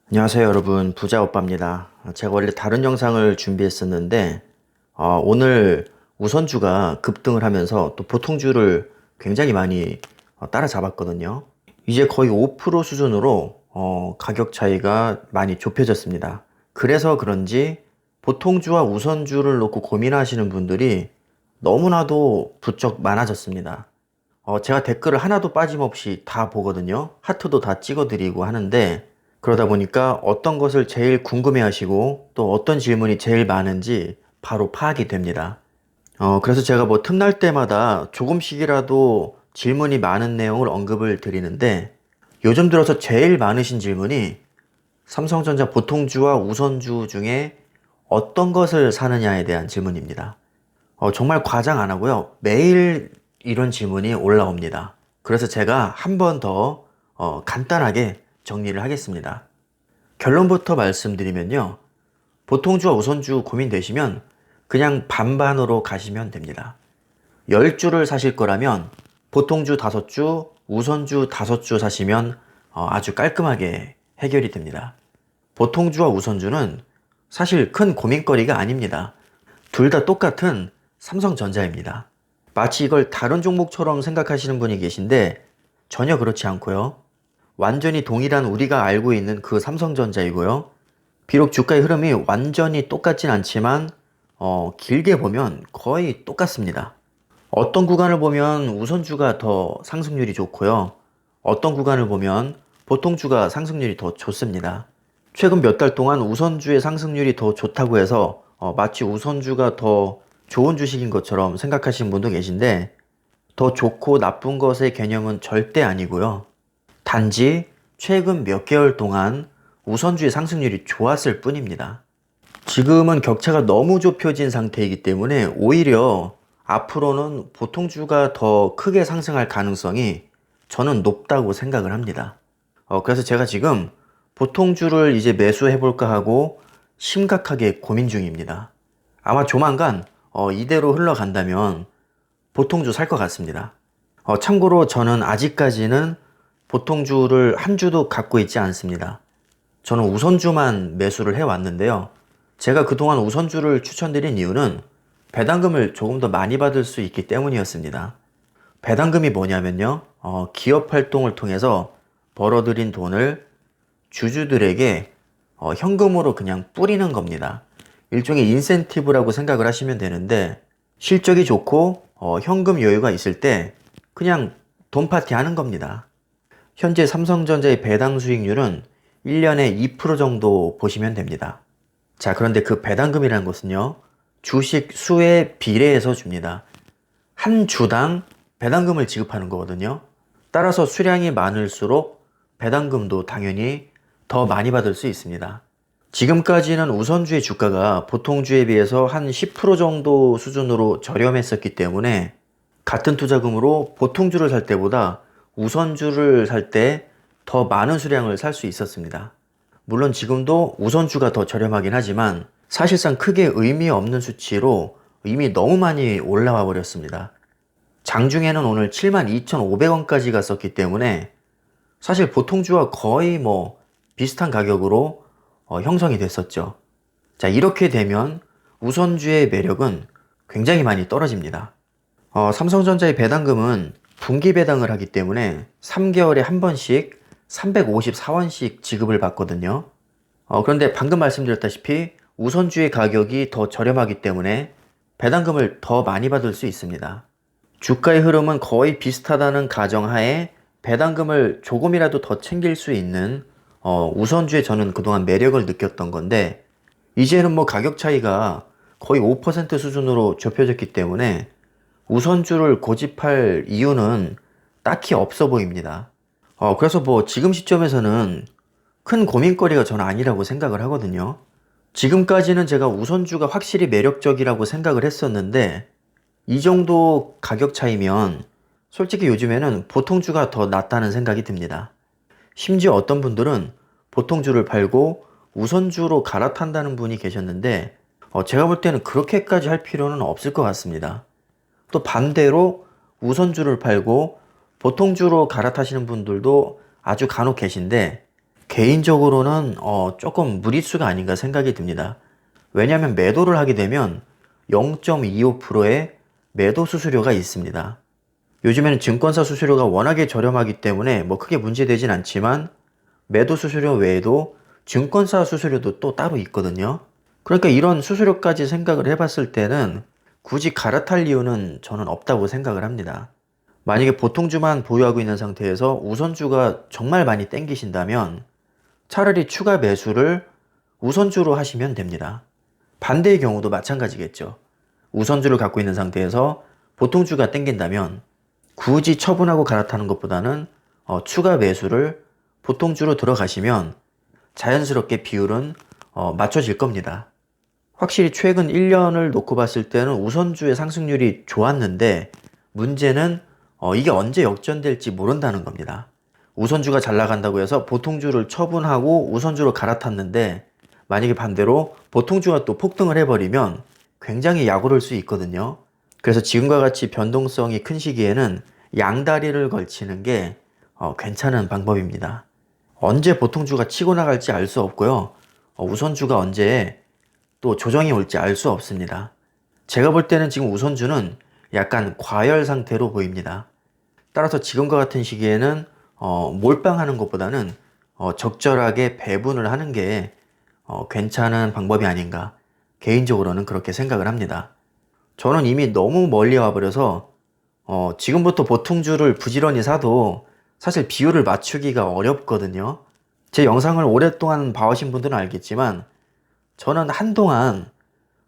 안녕하세요 여러분, 부자오빠입니다. 제가 원래 다른 영상을 준비했었는데 오늘 우선주가 급등을 하면서 또 보통주를 굉장히 많이 따라잡았거든요. 이제 거의 5% 수준으로 가격 차이가 많이 좁혀졌습니다. 그래서 그런지 보통주와 우선주를 놓고 고민하시는 분들이 너무나도 부쩍 많아졌습니다. 제가 댓글을 하나도 빠짐없이 다 보거든요. 하트도 다 찍어드리고 하는데, 그러다 보니까 어떤 것을 제일 궁금해 하시고 또 어떤 질문이 제일 많은지 바로 파악이 됩니다. 그래서 제가 뭐 틈날 때마다 조금씩이라도 질문이 많은 내용을 언급을 드리는데, 요즘 들어서 제일 많으신 질문이 삼성전자 보통주와 우선주 중에 어떤 것을 사느냐에 대한 질문입니다. 정말 과장 안 하고요. 매일 이런 질문이 올라옵니다. 그래서 제가 한 번 더 간단하게 정리를 하겠습니다. 결론부터 말씀드리면요. 보통주와 우선주 고민되시면 그냥 반반으로 가시면 됩니다. 10주를 사실 거라면 보통주 5주, 우선주 5주 사시면 아주 깔끔하게 해결이 됩니다. 보통주와 우선주는 사실 큰 고민거리가 아닙니다. 둘 다 똑같은 삼성전자입니다. 마치 이걸 다른 종목처럼 생각하시는 분이 계신데 전혀 그렇지 않고요. 완전히 동일한 우리가 알고 있는 그 삼성전자이고요. 비록 주가의 흐름이 완전히 똑같진 않지만 길게 보면 거의 똑같습니다. 어떤 구간을 보면 우선주가 더 상승률이 좋고요. 어떤 구간을 보면 보통주가 상승률이 더 좋습니다. 최근 몇 달 동안 우선주의 상승률이 더 좋다고 해서 마치 우선주가 더 좋은 주식인 것처럼 생각하시는 분도 계신데, 더 좋고 나쁜 것의 개념은 절대 아니고요. 단지 최근 몇 개월 동안 우선주의 상승률이 좋았을 뿐입니다. 지금은 격차가 너무 좁혀진 상태이기 때문에 오히려 앞으로는 보통주가 더 크게 상승할 가능성이 저는 높다고 생각을 합니다. 그래서 제가 지금 보통주를 이제 매수해볼까 하고 심각하게 고민 중입니다. 아마 조만간 이대로 흘러간다면 보통주 살 것 같습니다. 참고로 저는 아직까지는 보통주를 한 주도 갖고 있지 않습니다. 저는 우선주만 매수를 해왔는데요. 제가 그동안 우선주를 추천드린 이유는 배당금을 조금 더 많이 받을 수 있기 때문이었습니다. 배당금이 뭐냐면요. 기업 활동을 통해서 벌어들인 돈을 주주들에게 현금으로 그냥 뿌리는 겁니다. 일종의 인센티브라고 생각을 하시면 되는데, 실적이 좋고 현금 여유가 있을 때 그냥 돈 파티 하는 겁니다. 현재 삼성전자의 배당 수익률은 1년에 2% 정도 보시면 됩니다. 자, 그런데 그 배당금이라는 것은요, 주식 수에 비례해서 줍니다. 한 주당 배당금을 지급하는 거거든요. 따라서 수량이 많을수록 배당금도 당연히 더 많이 받을 수 있습니다. 지금까지는 우선주의 주가가 보통주에 비해서 한 10% 정도 수준으로 저렴했었기 때문에 같은 투자금으로 보통주를 살 때보다 우선주를 살 때 더 많은 수량을 살 수 있었습니다. 물론 지금도 우선주가 더 저렴하긴 하지만 사실상 크게 의미 없는 수치로 이미 너무 많이 올라와 버렸습니다. 장중에는 오늘 72,500원까지 갔었기 때문에 사실 보통주와 거의 비슷한 가격으로 형성이 됐었죠. 자, 이렇게 되면 우선주의 매력은 굉장히 많이 떨어집니다. 삼성전자의 배당금은 분기 배당을 하기 때문에 3개월에 한 번씩 354원씩 지급을 받거든요. 그런데 방금 말씀드렸다시피 우선주의 가격이 더 저렴하기 때문에 배당금을 더 많이 받을 수 있습니다. 주가의 흐름은 거의 비슷하다는 가정하에 배당금을 조금이라도 더 챙길 수 있는 우선주에 저는 그동안 매력을 느꼈던 건데, 이제는 가격 차이가 거의 5% 수준으로 좁혀졌기 때문에 우선주를 고집할 이유는 딱히 없어 보입니다. 그래서 지금 시점에서는 큰 고민거리가 저는 아니라고 생각을 하거든요. 지금까지는 제가 우선주가 확실히 매력적이라고 생각을 했었는데, 이 정도 가격 차이면 솔직히 요즘에는 보통주가 더 낫다는 생각이 듭니다. 심지어 어떤 분들은 보통주를 팔고 우선주로 갈아탄다는 분이 계셨는데, 제가 볼 때는 그렇게까지 할 필요는 없을 것 같습니다. 또 반대로 우선주를 팔고 보통주로 갈아타시는 분들도 아주 간혹 계신데, 개인적으로는 조금 무리수가 아닌가 생각이 듭니다. 왜냐하면 매도를 하게 되면 0.25%의 매도 수수료가 있습니다. 요즘에는 증권사 수수료가 워낙에 저렴하기 때문에 뭐 크게 문제되진 않지만 매도 수수료 외에도 증권사 수수료도 또 따로 있거든요. 그러니까 이런 수수료까지 생각을 해봤을 때는 굳이 갈아탈 이유는 저는 없다고 생각을 합니다. 만약에 보통주만 보유하고 있는 상태에서 우선주가 정말 많이 땡기신다면 차라리 추가 매수를 우선주로 하시면 됩니다. 반대의 경우도 마찬가지겠죠. 우선주를 갖고 있는 상태에서 보통주가 땡긴다면 굳이 처분하고 갈아타는 것보다는 추가 매수를 보통주로 들어가시면 자연스럽게 비율은 맞춰질 겁니다. 확실히 최근 1년을 놓고 봤을 때는 우선주의 상승률이 좋았는데 문제는 이게 언제 역전될지 모른다는 겁니다. 우선주가 잘 나간다고 해서 보통주를 처분하고 우선주로 갈아탔는데 만약에 반대로 보통주가 또 폭등을 해버리면 굉장히 약오를 수 있거든요. 그래서 지금과 같이 변동성이 큰 시기에는 양다리를 걸치는 게 괜찮은 방법입니다. 언제 보통주가 치고 나갈지 알 수 없고요. 우선주가 언제 또 조정이 올지 알 수 없습니다. 제가 볼 때는 지금 우선주는 약간 과열 상태로 보입니다. 따라서 지금과 같은 시기에는 몰빵하는 것보다는 적절하게 배분을 하는 게 괜찮은 방법이 아닌가 개인적으로는 그렇게 생각을 합니다. 저는 이미 너무 멀리 와버려서 지금부터 보통주를 부지런히 사도 사실 비율을 맞추기가 어렵거든요. 제 영상을 오랫동안 봐오신 분들은 알겠지만 저는 한동안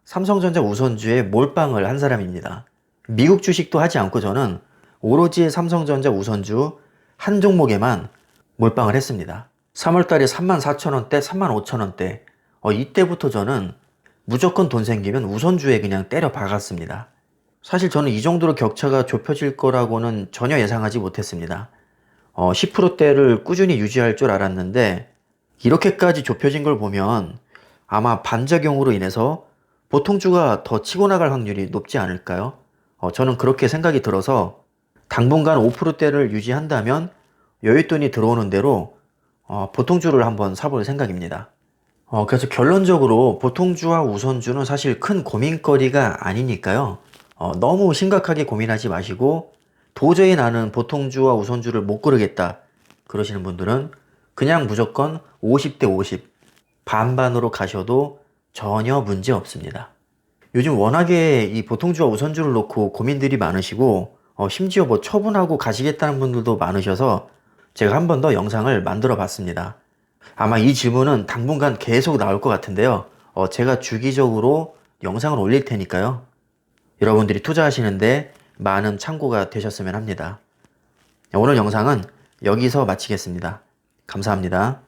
삼성전자 우선주에 몰빵을 한 사람입니다. 미국 주식도 하지 않고 저는 오로지 삼성전자 우선주 한 종목에만 몰빵을 했습니다. 3월달에 34,000원대, 35,000원대 이때부터 저는 무조건 돈 생기면 우선주에 그냥 때려 박았습니다. 사실 저는 이 정도로 격차가 좁혀질 거라고는 전혀 예상하지 못했습니다. 10%대를 꾸준히 유지할 줄 알았는데 이렇게까지 좁혀진 걸 보면 아마 반작용으로 인해서 보통주가 더 치고 나갈 확률이 높지 않을까요? 저는 그렇게 생각이 들어서 당분간 5%대를 유지한다면 여윳돈이 들어오는 대로 보통주를 한번 사볼 생각입니다. 그래서 결론적으로 보통주와 우선주는 사실 큰 고민거리가 아니니까요. 너무 심각하게 고민하지 마시고 도저히 나는 보통주와 우선주를 못 고르겠다 그러시는 분들은 그냥 무조건 50대 50 반반으로 가셔도 전혀 문제 없습니다. 요즘 워낙에 이 보통주와 우선주를 놓고 고민들이 많으시고 심지어 뭐 처분하고 가시겠다는 분들도 많으셔서 제가 한 번 더 영상을 만들어 봤습니다. 아마 이 질문은 당분간 계속 나올 것 같은데요. 제가 주기적으로 영상을 올릴 테니까요. 여러분들이 투자하시는데 많은 참고가 되셨으면 합니다. 오늘 영상은 여기서 마치겠습니다. 감사합니다.